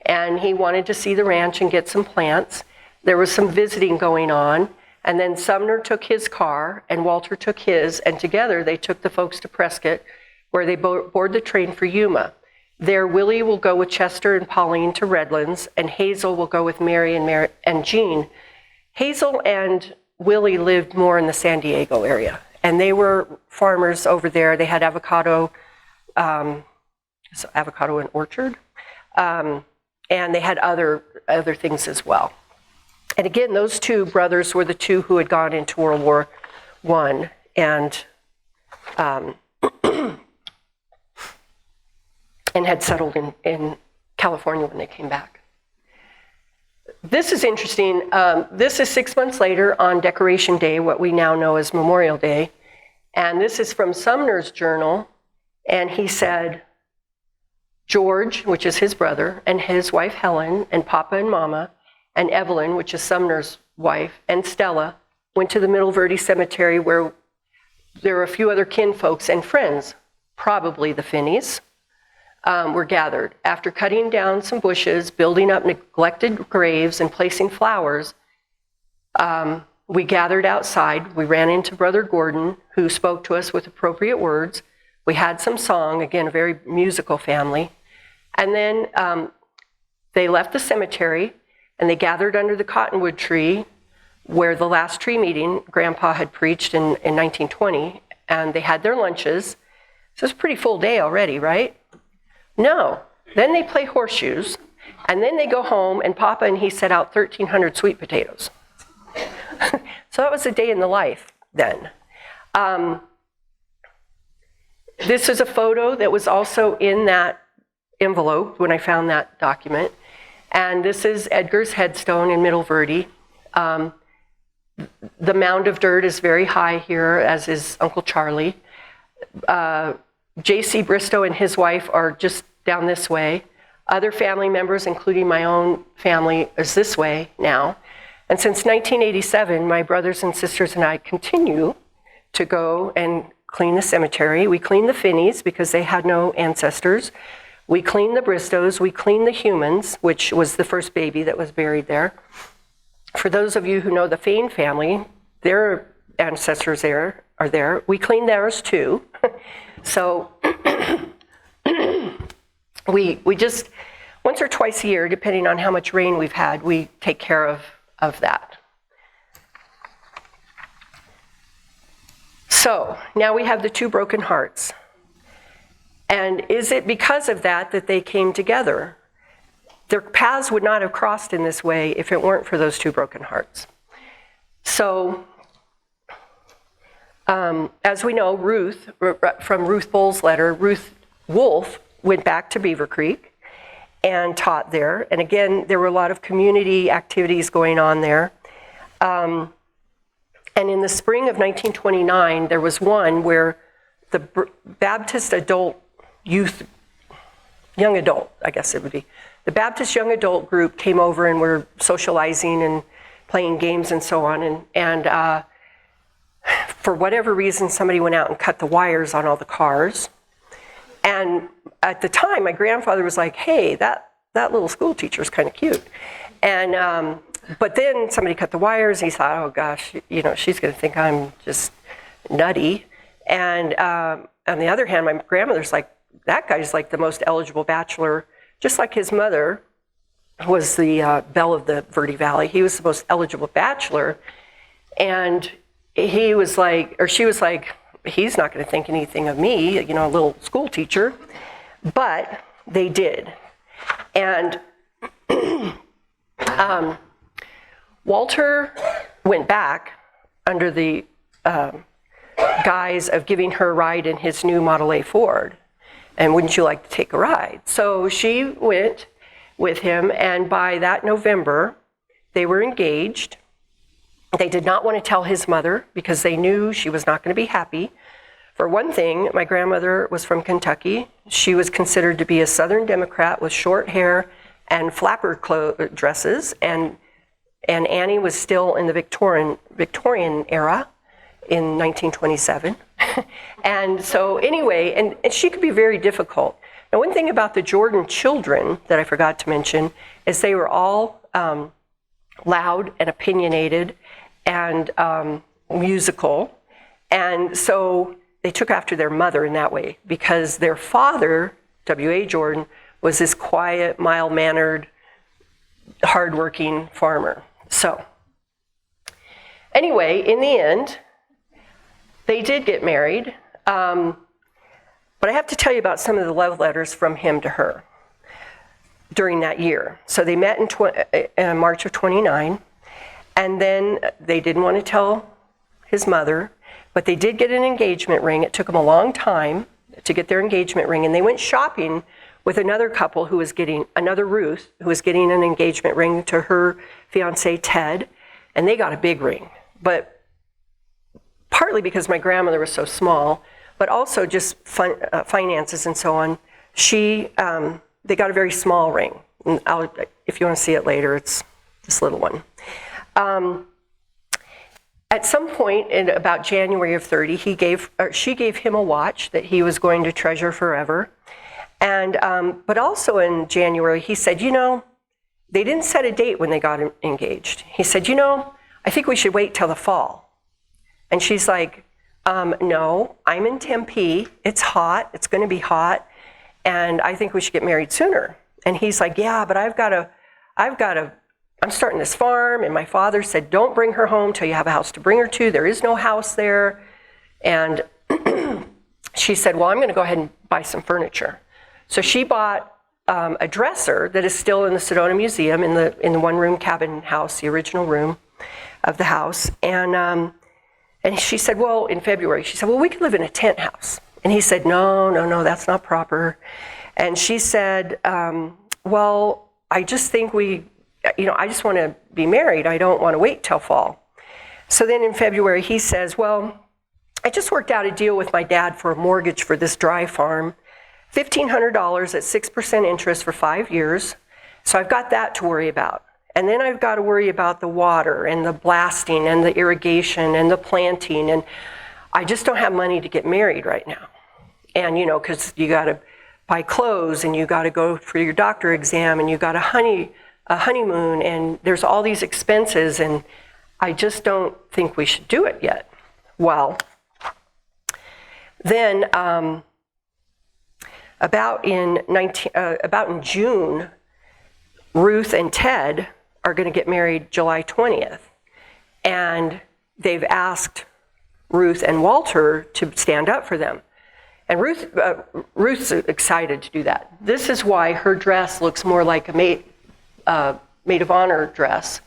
and he wanted to see the ranch and get some plants. There was some visiting going on, and then Sumner took his car, and Walter took his, and together they took the folks to Prescott, where they board the train for Yuma. There, Willie will go with Chester and Pauline to Redlands, and Hazel will go with Mary and Jean. Hazel and Willie lived more in the San Diego area, and they were farmers over there. They had avocado and orchard, and they had other things as well. And again, those two brothers were the two who had gone into World War I, and and had settled in California when they came back. This is interesting. This is 6 months later on Decoration Day, what we now know as Memorial Day. And this is from Sumner's journal. And he said, George, which is his brother, and his wife Helen, and Papa and Mama, and Evelyn, which is Sumner's wife, and Stella, went to the Middle Verde Cemetery, where there were a few other kinfolks and friends, probably the Finneys, were gathered. After cutting down some bushes, building up neglected graves, and placing flowers, we gathered outside. We ran into Brother Gordon, who spoke to us with appropriate words. We had some song, again, a very musical family. And then they left the cemetery, and they gathered under the cottonwood tree, where the last tree meeting Grandpa had preached in 1920, and they had their lunches. So it's a pretty full day already, right? No. Then they play horseshoes, and then they go home, and Papa and he set out 1,300 sweet potatoes. So that was a day in the life then. This is a photo that was also in that envelope when I found that document. And this is Edgar's headstone in Middle Verde. The mound of dirt is very high here, as is Uncle Charlie. J.C. Bristow and his wife are just down this way. Other family members, including my own family, is this way now. And since 1987, my brothers and sisters and I continue to go and clean the cemetery. We clean the Finneys because they had no ancestors. We clean the Bristows. We clean the Humans, which was the first baby that was buried there. For those of you who know the Fain family, their ancestors are there. We clean theirs too. So we just, once or twice a year, depending on how much rain we've had, we take care of that. So now we have the two broken hearts. And is it because of that that they came together? Their paths would not have crossed in this way if it weren't for those two broken hearts. So as we know, Ruth, from Ruth Bull's letter, Ruth Wolf went back to Beaver Creek and taught there. And again, there were a lot of community activities going on there. And in the spring of 1929, there was one where the Baptist young adult, I guess it would be, the Baptist young adult group came over and were socializing and playing games and so on. And for whatever reason, somebody went out and cut the wires on all the cars. And at the time, my grandfather was like, hey, that little school teacher's kind of cute. And but then somebody cut the wires. He thought, oh gosh, she's going to think I'm just nutty. And on the other hand, my grandmother's like, that guy's like the most eligible bachelor, just like his mother was the belle of the Verde Valley. He was the most eligible bachelor. And he was like, or she was like, he's not going to think anything of me, a little school teacher. But they did. And Walter went back under the guise of giving her a ride in his new Model A Ford. And wouldn't you like to take a ride? So she went with him, and by that November, they were engaged. They did not want to tell his mother because they knew she was not going to be happy. For one thing, my grandmother was from Kentucky. She was considered to be a Southern Democrat with short hair and flapper dresses, and Annie was still in the Victorian era in 1927. And so anyway, and she could be very difficult. Now, one thing about the Jordan children that I forgot to mention is they were all loud and opinionated and musical. And so they took after their mother in that way, because their father, W.A. Jordan, was this quiet, mild-mannered, hardworking farmer. So anyway, in the end, they did get married. But I have to tell you about some of the love letters from him to her during that year. So they met in March of 29, and then they didn't want to tell his mother, but they did get an engagement ring. It took them a long time to get their engagement ring, and they went shopping with another couple who was getting, another Ruth, who was getting an engagement ring to her fiancé, Ted, and they got a big ring. But partly because my grandmother was so small, but also just finances and so on, they got a very small ring. And if you want to see it later, it's this little one. At some point in about January of 30, she gave him a watch that he was going to treasure forever. And but also in January, he said, they didn't set a date when they got engaged. He said, I think we should wait till the fall. And she's like, no, I'm in Tempe. It's hot. It's going to be hot. And I think we should get married sooner. And he's like, yeah, but I'm starting this farm. And my father said, don't bring her home till you have a house to bring her to. There is no house there. And she said, well, I'm going to go ahead and buy some furniture. So she bought a dresser that is still in the Sedona Museum in the one-room cabin house, the original room of the house. And she said, well, in February, she said, well, we could live in a tent house. And he said, no, that's not proper. And she said, well, I just think I just want to be married. I don't want to wait till fall. So then in February, he says, well, I just worked out a deal with my dad for a mortgage for this dry farm, $1,500 at 6% interest for 5 years. So I've got that to worry about. And then I've got to worry about the water and the blasting and the irrigation and the planting. And I just don't have money to get married right now. And, because you got to buy clothes and you got to go for your doctor exam and you got a honeymoon, and there's all these expenses, and I just don't think we should do it yet. Well, then about in June, Ruth and Ted are going to get married July 20th, and they've asked Ruth and Walter to stand up for them. And Ruth's excited to do that. This is why her dress looks more like a maid of honor dress.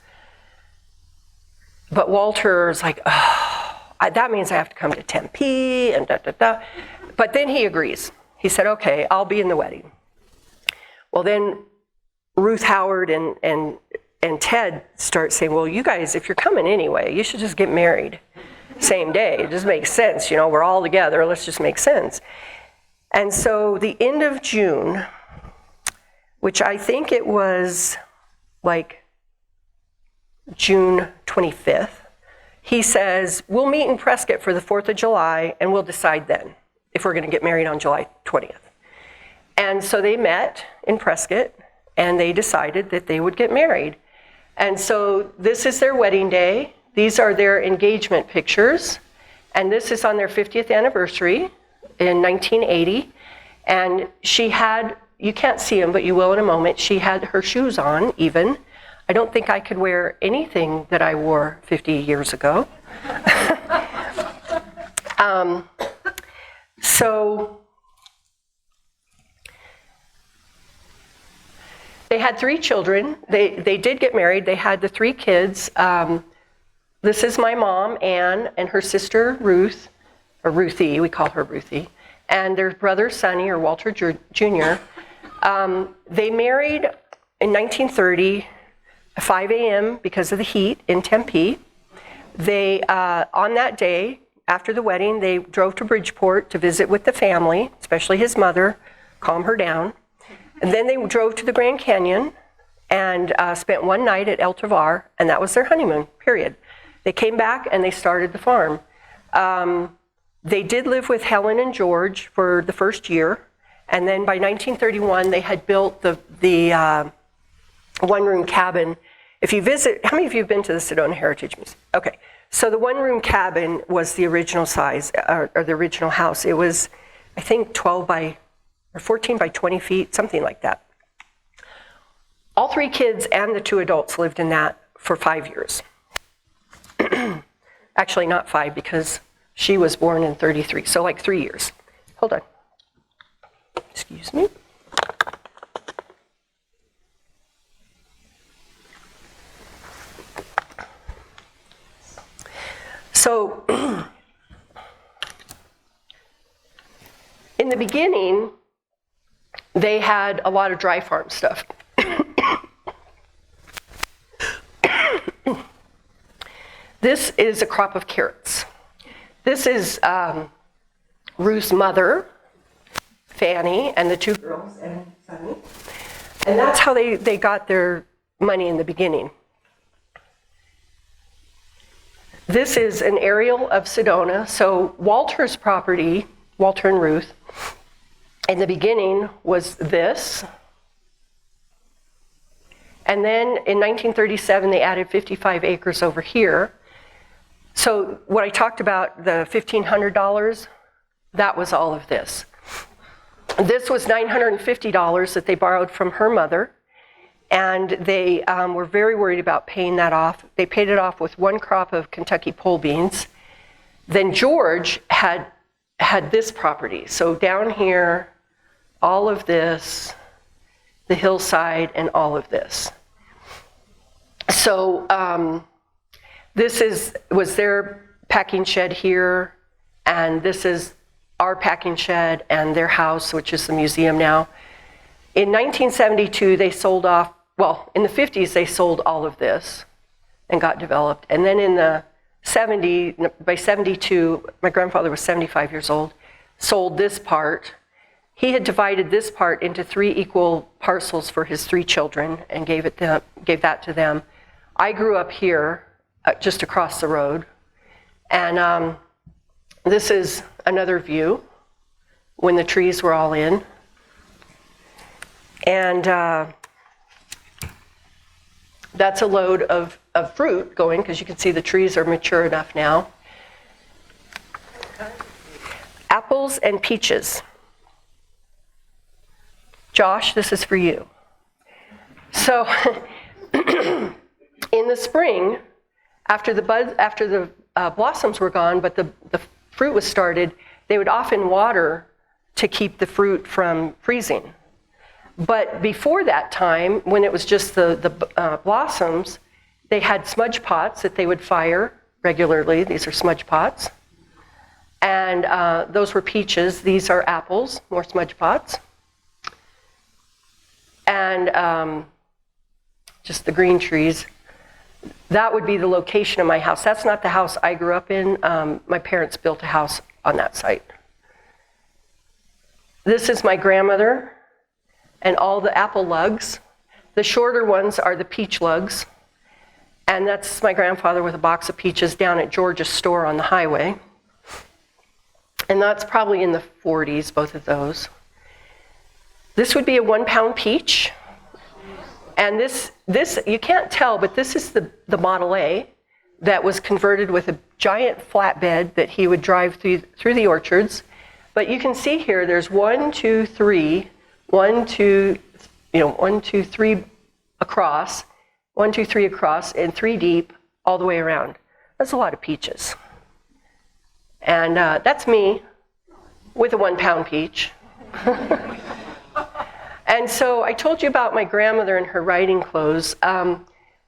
But Walter's like, that means I have to come to Tempe and da-da-da. But then he agrees. He said, okay, I'll be in the wedding. Well, then Ruth Howard and Ted start saying, well, you guys, if you're coming anyway, you should just get married same day. It just makes sense. We're all together. Let's just make sense. And so the end of June, which I think it was like June 25th, he says, we'll meet in Prescott for the 4th of July, and we'll decide then if we're going to get married on July 20th. And so they met in Prescott, and they decided that they would get married. And so this is their wedding day. These are their engagement pictures. And this is on their 50th anniversary in 1980. And she had, you can't see them, but you will in a moment, she had her shoes on even. I don't think I could wear anything that I wore 50 years ago. So they had 3 children. They did get married. They had the 3 kids. This is my mom, Anne, and her sister, Ruth. or Ruthie, we call her Ruthie, and their brother Sonny, or Walter Jr. They married in 1930, 5 a.m. because of the heat in Tempe. They, on that day, after the wedding, they drove to Bridgeport to visit with the family, especially his mother, calm her down. And then they drove to the Grand Canyon and spent one night at El Tovar, and that was their honeymoon, period. They came back and they started the farm. They did live with Helen and George for the first year, and then by 1931 they had built the one-room cabin. If you visit, how many of you have been to the Sedona Heritage Museum? Okay, so the one-room cabin was the original size, or the original house. It was, I think, 14 by 20 feet, something like that. All 3 kids and the 2 adults lived in that for 5 years. Actually, not 5, because she was born in 33, so like 3 years. Hold on. Excuse me. So, in the beginning, they had a lot of dry farm stuff. This is a crop of carrots. This is Ruth's mother, Fanny, and the 2 girls, and Sonny. And that's how they got their money in the beginning. This is an aerial of Sedona. So Walter's property, Walter and Ruth, in the beginning was this. And then in 1937, they added 55 acres over here. So what I talked about, the $1,500, that was all of this. This was $950 that they borrowed from her mother, and they were very worried about paying that off. They paid it off with 1 crop of Kentucky pole beans. Then George had this property. So down here, all of this, the hillside, and all of this. So this was their packing shed here, and this is our packing shed and their house, which is the museum now. In 1972, they sold off, well, in the 50s, they sold all of this and got developed. And then in the by 72, my grandfather was 75 years old, sold this part. He had divided this part into 3 equal parcels for his 3 children and gave that to them. I grew up here, just across the road. And this is another view when the trees were all in. And that's a load of fruit going, because you can see the trees are mature enough now. Apples and peaches. Josh, this is for you. So in the spring, after the blossoms were gone, but the fruit was started, they would often water to keep the fruit from freezing. But before that time, when it was just the blossoms, they had smudge pots that they would fire regularly. These are smudge pots. And those were peaches. These are apples, more smudge pots. And just the green trees. That would be the location of my house. That's not the house I grew up in. My parents built a house on that site. This is my grandmother and all the apple lugs. The shorter ones are the peach lugs. And that's my grandfather with a box of peaches down at George's store on the highway. And that's probably in the 40s, both of those. This would be a 1-pound peach. And this you can't tell, but this is the Model A that was converted with a giant flatbed that he would drive through the orchards. But you can see here, there's 1, 2, 3, 1, 2, 3 across, 1, 2, 3 across, and 3 deep all the way around. That's a lot of peaches. And that's me with a 1-pound peach. And so I told you about my grandmother and her riding clothes.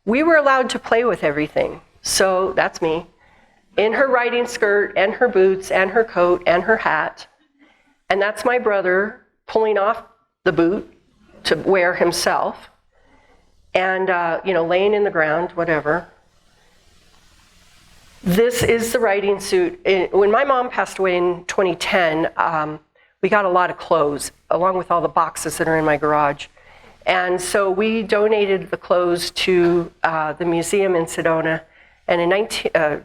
We were allowed to play with everything. So that's me. in her riding skirt and her boots and her coat and her hat. And that's my brother pulling off the boot to wear himself and, laying in the ground, whatever. This is the riding suit. When my mom passed away in 2010, we got a lot of clothes, along with all the boxes that are in my garage. And so we donated the clothes to the museum in Sedona. And in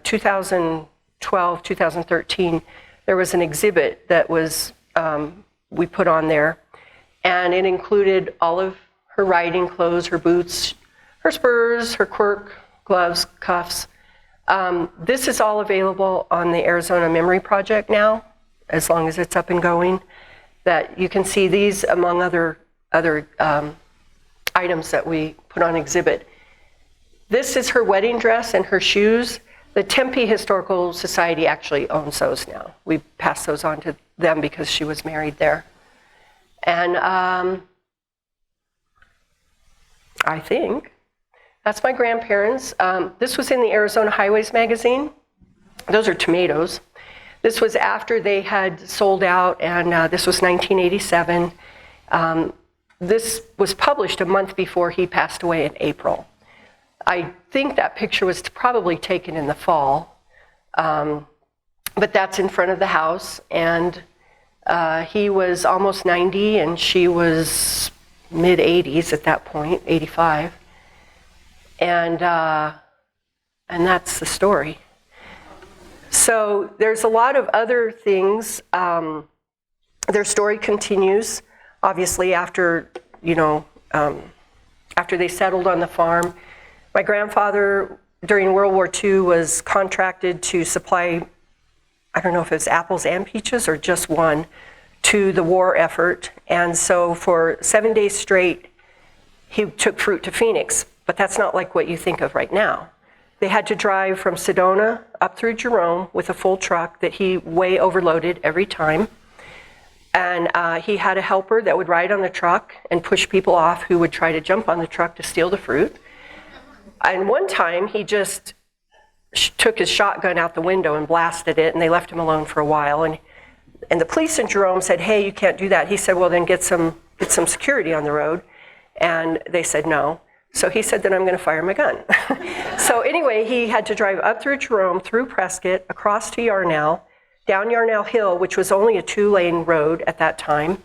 2012, 2013, there was an exhibit that was we put on there. And it included all of her riding clothes, her boots, her spurs, her quirk, gloves, cuffs. This is all available on the Arizona Memory Project now, as long as it's up and going. That you can see these among other items that we put on exhibit. This is her wedding dress and her shoes. The Tempe Historical Society actually owns those now. We passed those on to them because she was married there. And I think that's my grandparents. This was in the Arizona Highways magazine. Those are tomatoes. This was after they had sold out, and this was 1987. This was published a month before he passed away in April. I think that picture was probably taken in the fall, but that's in front of the house, and he was almost 90, and she was mid-80s at that point, 85. And that's the story. So there's a lot of other things. Their story continues, obviously, after they settled on the farm. My grandfather, during World War II, was contracted to supply, I don't know if it was apples and peaches or just one, to the war effort. And so for 7 days straight, he took fruit to Phoenix. But that's not like what you think of right now. They had to drive from Sedona up through Jerome with a full truck that he way overloaded every time. And he had a helper that would ride on the truck and push people off who would try to jump on the truck to steal the fruit. And one time he just took his shotgun out the window and blasted it, and they left him alone for a while. And the police in Jerome said, "Hey, you can't do that." He said, "Well, then get some security on the road." And they said no. So he said, "Then I'm going to fire my gun." So anyway, he had to drive up through Jerome, through Prescott, across to Yarnell, down Yarnell Hill, which was only a 2-lane road at that time,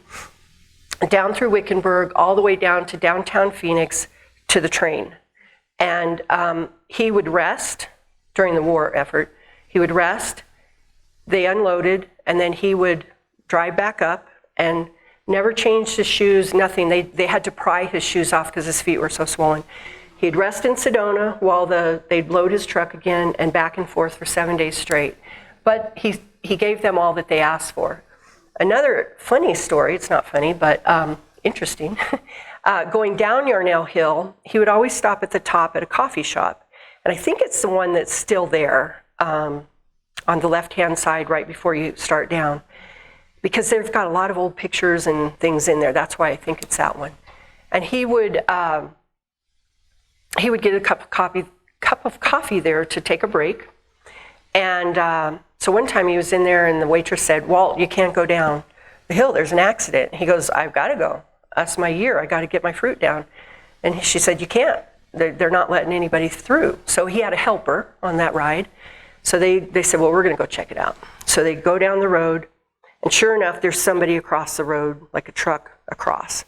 down through Wickenburg, all the way down to downtown Phoenix to the train. And he would rest during the war effort. He would rest, they unloaded, and then he would drive back up and never changed his shoes, nothing. They had to pry his shoes off because his feet were so swollen. He'd rest in Sedona while they'd load his truck again and back and forth for 7 days straight. But he gave them all that they asked for. Another funny story, it's not funny, but interesting. Going down Yarnell Hill, he would always stop at the top at a coffee shop. And I think it's the one that's still there on the left-hand side right before you start down. Because they've got a lot of old pictures and things in there. That's why I think it's that one. And he would get a cup of coffee there to take a break. And so one time he was in there and the waitress said, "Walt, you can't go down the hill. There's an accident." He goes, "I've got to go. That's my year. I got to get my fruit down." And she said, "You can't. They're not letting anybody through." So he had a helper on that ride. So they said, "Well, we're going to go check it out." So they go down the road. And sure enough, there's somebody across the road, like a truck across.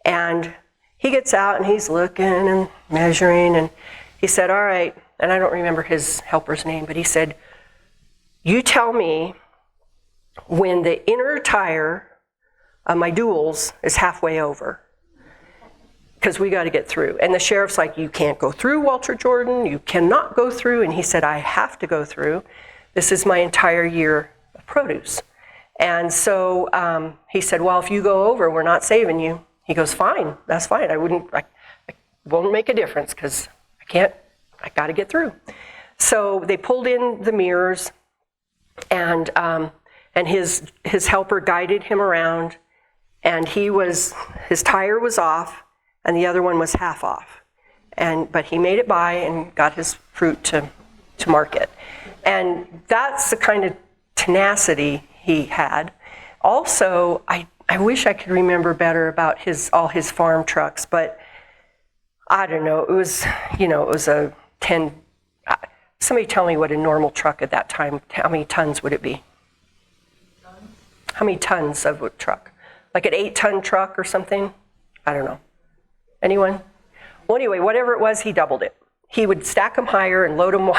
And he gets out and he's looking and measuring. And he said, "All right," and I don't remember his helper's name, but he said, "You tell me when the inner tire of my duals is halfway over, because we got to get through." And the sheriff's like, "You can't go through, Walter Jordan. You cannot go through." And he said, "I have to go through. This is my entire year of produce." And so he said, "Well, if you go over, we're not saving you." He goes, "Fine, that's fine. I won't make a difference because I got to get through." So they pulled in the mirrors, and his helper guided him around, and his tire was off, and the other one was half off. But he made it by and got his fruit to market. And that's the kind of tenacity he had. Also, I wish I could remember better about all his farm trucks, but I don't know. It was, it was a 10. Somebody tell me what a normal truck at that time. How many tons would it be? How many tons of a truck? Like an 8-ton truck or something? I don't know. Anyone? Well, anyway, whatever it was, he doubled it. He would stack them higher and load them,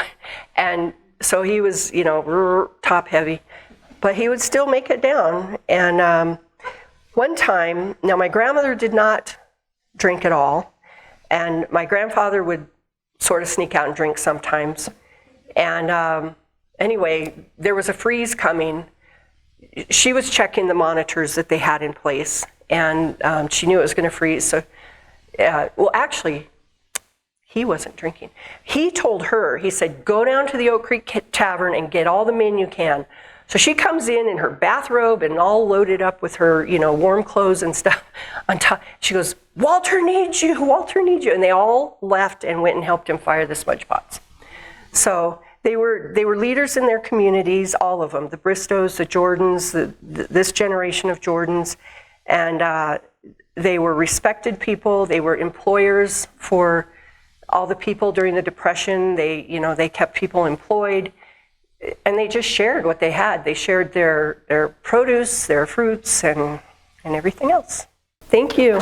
and so he was, top heavy, but he would still make it down. And one time, now my grandmother did not drink at all, and my grandfather would sort of sneak out and drink sometimes. And anyway, there was a freeze coming. She was checking the monitors that they had in place, and she knew it was going to freeze. So, well, actually, he wasn't drinking. He told her, he said, go down to the Oak Creek Tavern and get all the men you can. So she comes in her bathrobe and all loaded up with her, warm clothes and stuff on top. She goes, Walter needs you, Walter needs you. And they all left and went and helped him fire the smudge pots. So they were leaders in their communities, all of them, the Bristows, the Jordans, this generation of Jordans. And they were respected people. They were employers for all the people during the Depression. They kept people employed. And they just shared what they had. They shared their produce, their fruits, and everything else. Thank you.